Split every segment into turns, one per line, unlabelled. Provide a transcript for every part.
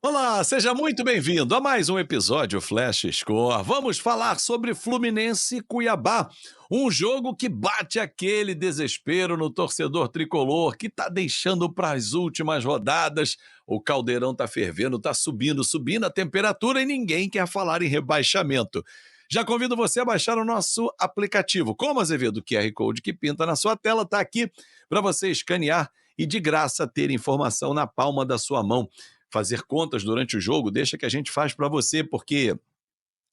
Olá, seja muito bem-vindo a mais um episódio Flash Score. Vamos falar sobre Fluminense e Cuiabá, um jogo que bate aquele desespero no torcedor tricolor, que tá deixando para as últimas rodadas. O caldeirão tá fervendo, tá subindo a temperatura e ninguém quer falar em rebaixamento. Já convido você a baixar o nosso aplicativo. Como Azevedo, o QR Code que pinta na sua tela tá aqui para você escanear e de graça ter informação na palma da sua mão. Fazer contas durante o jogo, deixa que a gente faz para você, porque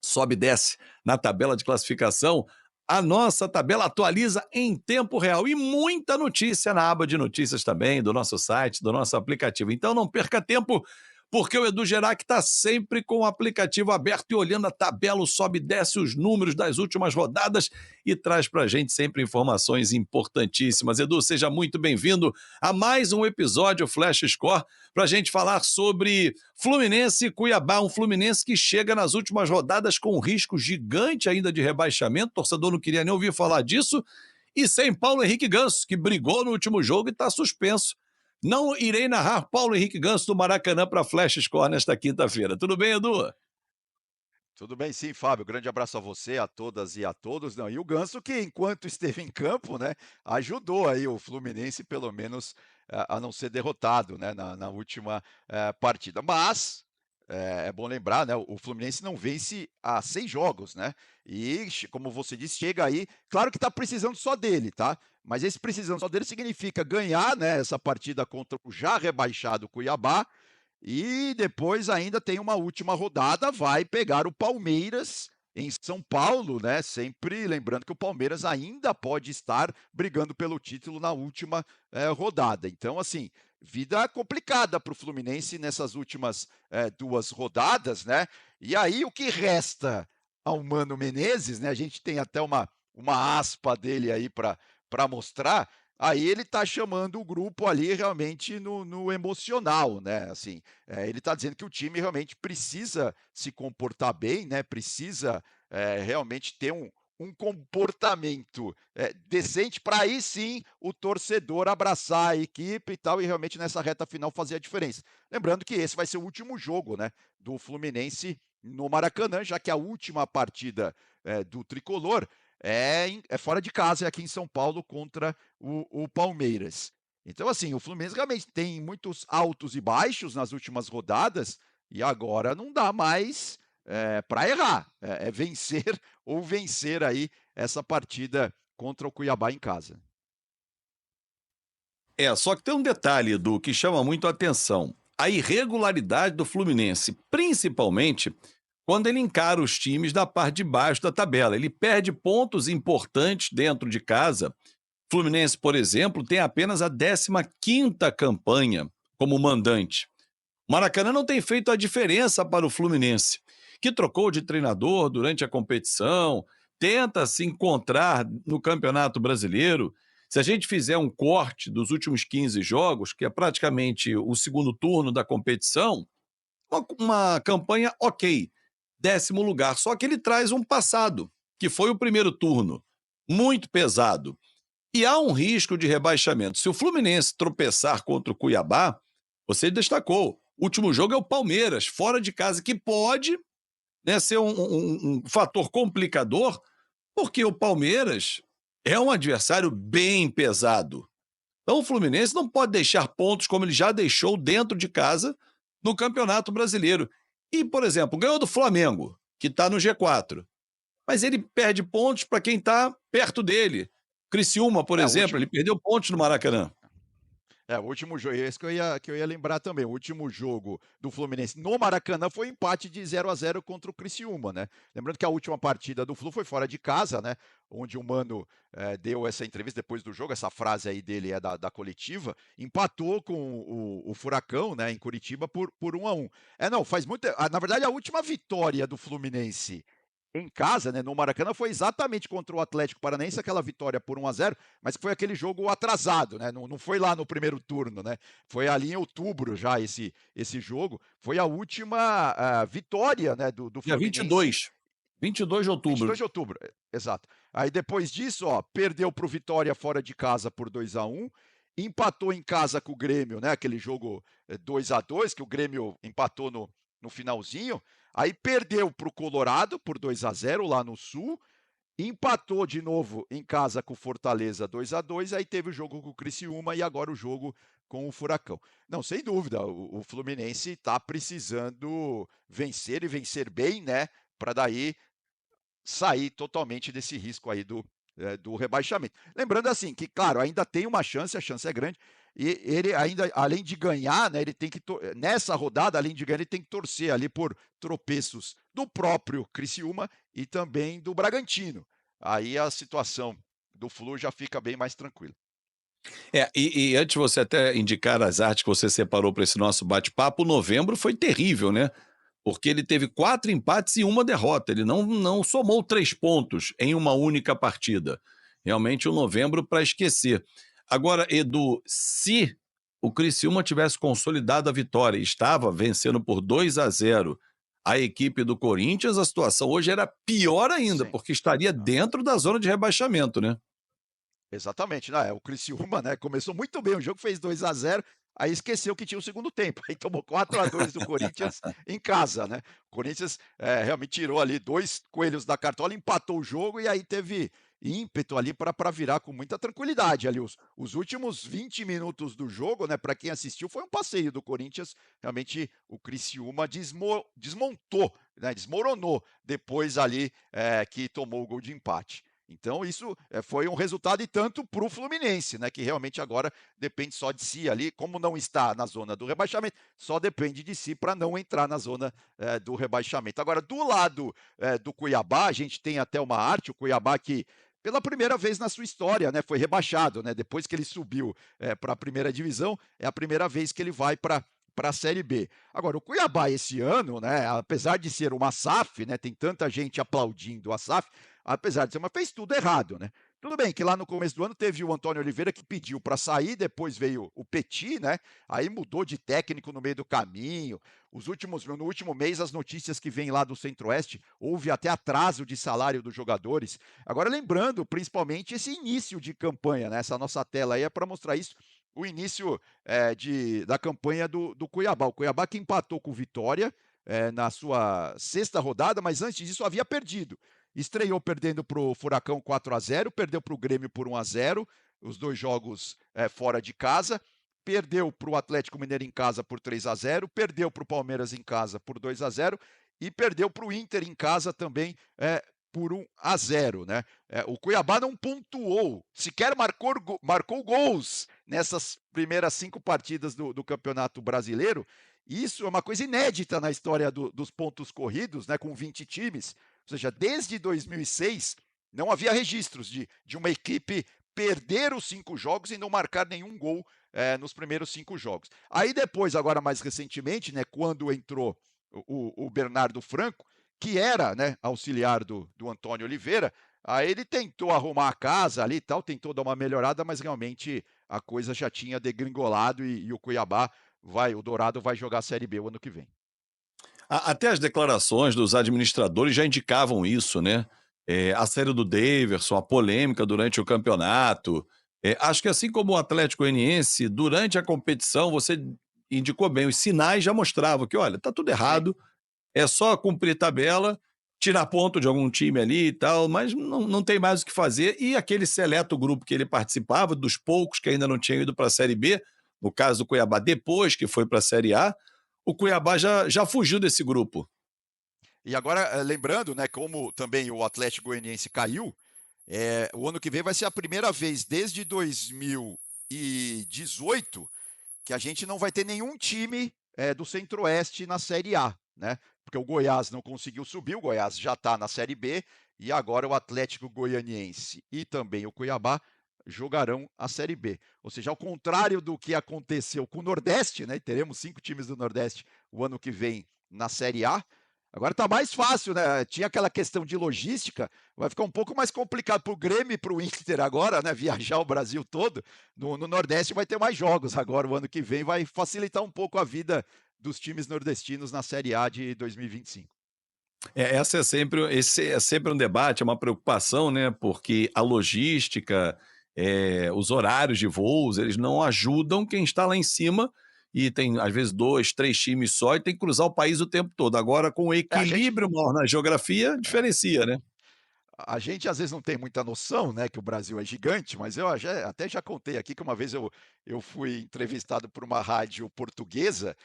sobe e desce na tabela de classificação. A nossa tabela atualiza em tempo real e muita notícia na aba de notícias também do nosso site, do nosso aplicativo. Então não perca tempo, porque o Edu Gerac está sempre com o aplicativo aberto e olhando a tabela, sobe e desce os números das últimas rodadas e traz para a gente sempre informações importantíssimas. Edu, seja muito bem-vindo a mais um episódio Flash Score para a gente falar sobre Fluminense e Cuiabá, um Fluminense que chega nas últimas rodadas com um risco gigante ainda de rebaixamento, o torcedor não queria nem ouvir falar disso, e sem Paulo Henrique Ganso, que brigou no último jogo e está suspenso. Não irei narrar Paulo Henrique Ganso do Maracanã para Flash Score nesta quinta-feira. Tudo bem, Edu?
Tudo bem sim, Fábio. Grande abraço a você, a todas e a todos. Não, e o Ganso que, enquanto esteve em campo, né, ajudou aí o Fluminense, pelo menos, a não ser derrotado, né, na última partida. Mas é bom lembrar, né, o Fluminense não vence há 6 jogos, né? E, como você disse, chega aí. Claro que está precisando só dele, tá? Mas esse precisando só dele significa ganhar, né, essa partida contra o já rebaixado Cuiabá e depois ainda tem uma última rodada, vai pegar o Palmeiras em São Paulo, né? Sempre lembrando que o Palmeiras ainda pode estar brigando pelo título na última rodada. Então, assim, vida complicada para o Fluminense nessas últimas 2 rodadas, né? E aí o que resta ao Mano Menezes, né? A gente tem até uma aspa dele aí para mostrar. Aí ele está chamando o grupo ali realmente no emocional, né? Assim, ele está dizendo que o time realmente precisa se comportar bem, né? Precisa realmente ter um comportamento decente para aí sim o torcedor abraçar a equipe e tal, e realmente nessa reta final fazer a diferença. Lembrando que esse vai ser o último jogo, né, do Fluminense no Maracanã, já que a última partida do tricolor é fora de casa, é aqui em São Paulo contra o Palmeiras. Então, assim, o Fluminense realmente tem muitos altos e baixos nas últimas rodadas e agora não dá mais para errar. É vencer ou vencer aí essa partida contra o Cuiabá em casa.
Só que tem um detalhe, Edu, que chama muito a atenção. A irregularidade do Fluminense, principalmente quando ele encara os times da parte de baixo da tabela. Ele perde pontos importantes dentro de casa. Fluminense, por exemplo, tem apenas a 15ª campanha como mandante. Maracanã não tem feito a diferença para o Fluminense, que trocou de treinador durante a competição, tenta se encontrar no Campeonato Brasileiro. Se a gente fizer um corte dos últimos 15 jogos, que é praticamente o segundo turno da competição, uma campanha ok, 10º lugar. Só que ele traz um passado, que foi o primeiro turno, muito pesado. E há um risco de rebaixamento. Se o Fluminense tropeçar contra o Cuiabá, você destacou, o último jogo é o Palmeiras, fora de casa, que pode, né, ser um fator complicador, porque o Palmeiras é um adversário bem pesado. Então o Fluminense não pode deixar pontos como ele já deixou dentro de casa no Campeonato Brasileiro. E, por exemplo, ganhou do Flamengo, que está no G4, mas ele perde pontos para quem está perto dele. Criciúma, por
É, o
exemplo,
último,
ele perdeu pontos no Maracanã.
o último jogo, esse que eu ia lembrar também. O último jogo do Fluminense no Maracanã foi um empate de 0-0 contra o Criciúma, né? Lembrando que a última partida do Flu foi fora de casa, né? Onde o Mano deu essa entrevista depois do jogo, essa frase aí dele é da coletiva, empatou com o Furacão, né, em Curitiba por 1-1. Não, faz muito. Na verdade, a última vitória do Fluminense em casa, né, no Maracanã, foi exatamente contra o Atlético Paranaense, aquela vitória por 1-0, mas que foi aquele jogo atrasado, né? Não foi lá no primeiro turno, né? Foi ali em outubro já esse jogo. Foi a última vitória, né, do
Dia
Fluminense.
22 de
22
outubro.
de outubro, exato. Aí depois disso, ó, perdeu para o Vitória fora de casa por 2-1 empatou em casa com o Grêmio, né, aquele jogo 2-2 que o Grêmio empatou no finalzinho, aí perdeu para o Colorado por 2-0 lá no Sul, empatou de novo em casa com o Fortaleza 2-2, aí teve o jogo com o Criciúma e agora o jogo com o Furacão. Não, sem dúvida, o Fluminense está precisando vencer e vencer bem, né, para daí sair totalmente desse risco aí do rebaixamento. Lembrando assim que, claro, ainda tem uma chance, a chance é grande, e ele ainda, além de ganhar, né, ele tem que nessa rodada, além de ganhar, ele tem que torcer ali por tropeços do próprio Criciúma e também do Bragantino. Aí a situação do Flu já fica bem mais tranquila.
E antes de você até indicar as artes que você separou para esse nosso bate-papo, novembro foi terrível, né? Porque ele teve 4 empates e uma derrota. Ele não somou 3 pontos em uma única partida. Realmente um novembro para esquecer. Agora, Edu, se o Criciúma tivesse consolidado a vitória e estava vencendo por 2-0 a equipe do Corinthians, a situação hoje era pior ainda,
Sim.
porque estaria
Não.
dentro da zona de rebaixamento, né?
Exatamente, né, o Criciúma, né, começou muito bem o jogo, fez 2-0, aí esqueceu que tinha o segundo tempo, aí tomou 4-2 do Corinthians em casa, né. O Corinthians, realmente tirou ali 2 coelhos da cartola, empatou o jogo e aí teve ímpeto ali para virar com muita tranquilidade ali os últimos 20 minutos do jogo, né, para quem assistiu foi um passeio do Corinthians, realmente o Criciúma desmontou, né, desmoronou depois ali, que tomou o gol de empate. Então isso, foi um resultado e tanto para o Fluminense, né, que realmente agora depende só de si ali, como não está na zona do rebaixamento, só depende de si para não entrar na zona, do rebaixamento. Agora do lado, do Cuiabá, a gente tem até uma arte, o Cuiabá que pela primeira vez na sua história, né, foi rebaixado, né, depois que ele subiu, para a primeira divisão, é a primeira vez que ele vai para a Série B. Agora o Cuiabá esse ano, né, apesar de ser uma SAF, né, tem tanta gente aplaudindo a SAF, apesar de ser, mas fez tudo errado, né? Tudo bem que lá no começo do ano teve o Antônio Oliveira que pediu para sair, depois veio o Petit, né? Aí mudou de técnico no meio do caminho. No último mês, as notícias que vêm lá do Centro-Oeste, houve até atraso de salário dos jogadores. Agora, lembrando, principalmente, esse início de campanha, né? Essa nossa tela aí é para mostrar isso. O início da campanha do Cuiabá. O Cuiabá que empatou com o Vitória na sua sexta rodada, mas antes disso havia perdido. Estreou perdendo para o Furacão 4-0, perdeu para o Grêmio por 1-0, os dois jogos fora de casa, perdeu para o Atlético Mineiro em casa por 3-0, perdeu para o Palmeiras em casa por 2-0 e perdeu para o Inter em casa também por 1-0, né? O Cuiabá não pontuou, sequer marcou gols nessas primeiras 5 partidas do Campeonato Brasileiro. Isso é uma coisa inédita na história dos pontos corridos, né, com 20 times. Ou seja, desde 2006 não havia registros de uma equipe perder os 5 jogos e não marcar nenhum gol nos primeiros 5 jogos. Aí depois, agora mais recentemente, né, quando entrou o Bernardo Franco, que era, né, auxiliar do Antônio Oliveira, aí ele tentou arrumar a casa ali e tal, tentou dar uma melhorada, mas realmente a coisa já tinha degringolado e o Cuiabá o Dourado vai jogar a Série B o ano que vem.
Até as declarações dos administradores já indicavam isso, né? A série do Daverson, a polêmica durante o campeonato. Acho que assim como o Atlético Goianiense, durante a competição, você indicou bem, os sinais já mostravam que, olha, tá tudo
Sim.
errado, é só cumprir tabela, tirar ponto de algum time ali e tal, mas não tem mais o que fazer. E aquele seleto grupo que ele participava, dos poucos que ainda não tinham ido para a Série B, no caso do Cuiabá, depois que foi para a Série A, o Cuiabá já fugiu desse grupo.
E agora, lembrando, né, como também o Atlético Goianiense caiu, o ano que vem vai ser a primeira vez desde 2018 que a gente não vai ter nenhum time do Centro-Oeste na Série A, né? Porque o Goiás não conseguiu subir, o Goiás já está na Série B, e agora o Atlético Goianiense e também o Cuiabá jogarão a Série B. Ou seja, ao contrário do que aconteceu com o Nordeste, né? Teremos 5 times do Nordeste o ano que vem na Série A. Agora está mais fácil, né? Tinha aquela questão de logística, vai ficar um pouco mais complicado para o Grêmio e para o Inter agora, né? Viajar o Brasil todo. No Nordeste vai ter mais jogos agora, o ano que vem vai facilitar um pouco a vida dos times nordestinos na Série A de 2025.
Esse é sempre um debate, é uma preocupação, né? Porque a logística, os horários de voos, eles não ajudam quem está lá em cima e tem, às vezes, 2, 3 times só e tem que cruzar o país o tempo todo. Agora, com o
A gente
equilíbrio maior na geografia,
é.
diferencia, né?
A gente às vezes não tem muita noção, né, que o Brasil é gigante, mas eu até já contei aqui que uma vez eu fui entrevistado por uma rádio portuguesa,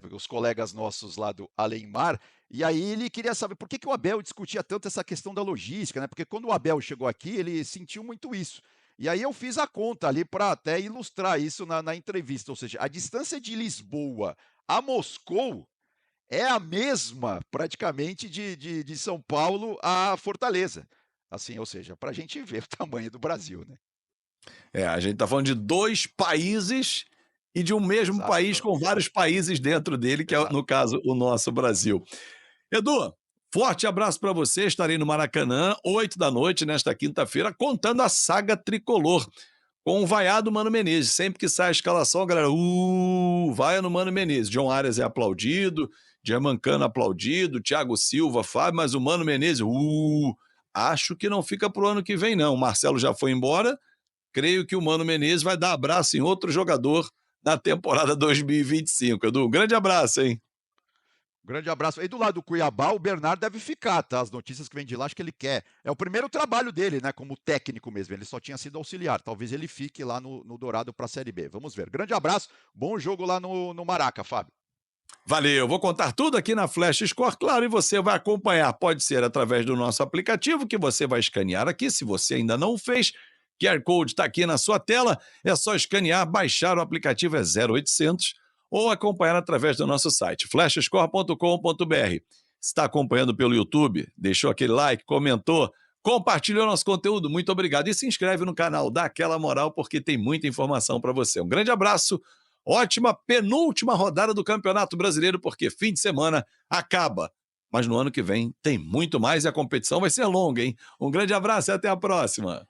os colegas nossos lá do Além Mar, e aí ele queria saber por que que o Abel discutia tanto essa questão da logística, né, porque quando o Abel chegou aqui, ele sentiu muito isso. E aí eu fiz a conta ali para até ilustrar isso na entrevista, ou seja, a distância de Lisboa a Moscou é a mesma, praticamente, de São Paulo a Fortaleza. Assim, ou seja, para a gente ver o tamanho do Brasil, né.
A gente está falando de 2 países e de um mesmo país
Exato,
com vários países dentro dele, que é,
exato.
no caso, o nosso Brasil. Edu, forte abraço para você. Estarei no Maracanã, 8 da noite, nesta quinta-feira, contando a saga tricolor, com o vaiado Mano Menezes. Sempre que sai a escalação, a galera, vaia no Mano Menezes. John Arias é aplaudido, Germancano aplaudido, Thiago Silva, Fábio, mas o Mano Menezes, acho que não fica pro ano que vem, não. O Marcelo já foi embora, creio que o Mano Menezes vai dar abraço em outro jogador na temporada 2025. Edu, um grande abraço, hein?
Grande abraço. E do lado do Cuiabá, o Bernard deve ficar, tá, as notícias que vêm de lá, acho que ele quer. É o primeiro trabalho dele, né, como técnico mesmo, ele só tinha sido auxiliar. Talvez ele fique lá no Dourado para a Série B. Vamos ver. Grande abraço, bom jogo lá no Maraca, Fábio.
Valeu, vou contar tudo aqui na Flash Score, claro, e você vai acompanhar. Pode ser através do nosso aplicativo, que você vai escanear aqui, se você ainda não o fez. QR Code está aqui na sua tela, é só escanear, baixar o aplicativo, é 0800, ou acompanhar através do nosso site, flashscore.com.br. Está acompanhando pelo YouTube? Deixou aquele like, comentou, compartilhou nosso conteúdo, muito obrigado. E se inscreve no canal, dá aquela moral, porque tem muita informação para você. Um grande abraço. Ótima penúltima rodada do Campeonato Brasileiro, porque fim de semana acaba. Mas no ano que vem tem muito mais e a competição vai ser longa, hein? Um grande abraço e até a próxima.